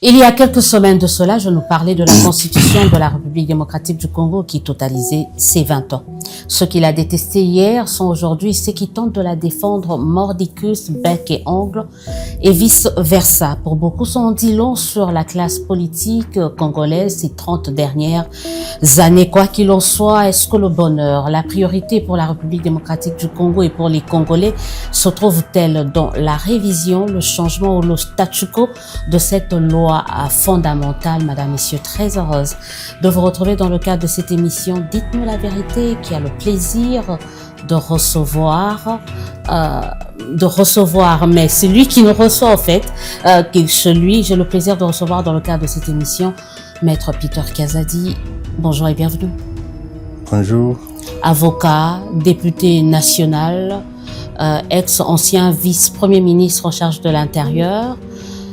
Il y a quelques semaines de cela, je nous parlais de la Constitution de la République démocratique du Congo qui totalisait ses 20 ans. Ceux qui la détestaient hier sont aujourd'hui ceux qui tentent de la défendre mordicus, bec et ongles, et vice-versa. Pour beaucoup, ça en dit long sur la classe politique congolaise ces 30 dernières années. Quoi qu'il en soit, est-ce que le bonheur, la priorité pour la République démocratique du Congo et pour les Congolais se trouve-t-elle dans la révision, le changement ou le statu quo de cette loi fondamentale? Madame, Messieurs, très heureuse de vous retrouver dans le cadre de cette émission Dites-nous la vérité, qui a le plaisir de recevoir, mais celui qui nous reçoit en fait, j'ai le plaisir de recevoir dans le cadre de cette émission, Maître Peter Kazadi. Bonjour et bienvenue. Bonjour. Avocat, député national, ex-ancien vice-premier ministre en charge de l'Intérieur.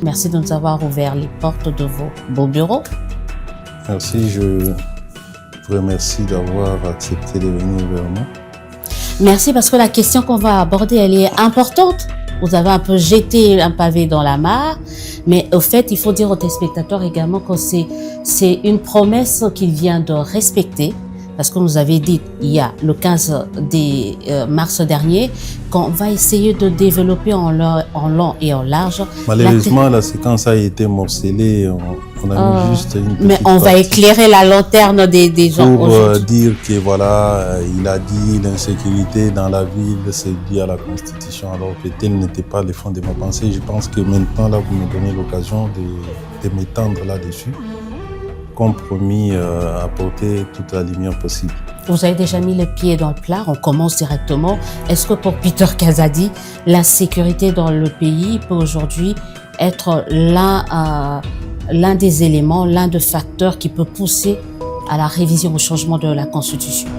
Merci de nous avoir ouvert les portes de vos beaux bureaux. Merci, je vous remercie d'avoir accepté de venir vers moi. Merci parce que la question qu'on va aborder, elle est importante. Vous avez un peu jeté un pavé dans la mare, mais au fait, il faut dire aux téléspectateurs également que c'est une promesse qu'il vient de respecter. Parce que vous avez dit, il y a le 15 mars dernier, qu'on va essayer de développer en long et en large. Malheureusement, la séquence a été morcelée. On a mis juste une petite mais on va éclairer la lanterne des gens pour aujourd'hui. dire que voilà, il a dit l'insécurité dans la ville, c'est dû à la Constitution, alors que tel n'était pas le fond de ma pensée. Je pense que maintenant, là, vous me donnez l'occasion de m'étendre là-dessus. Compromis à apporter toute la lumière possible. Vous avez déjà mis les pieds dans le plat, on commence directement. Est-ce que pour Peter Kazadi, l'insécurité dans le pays peut aujourd'hui être l'un des éléments, l'un des facteurs qui peut pousser à la révision, au changement de la Constitution?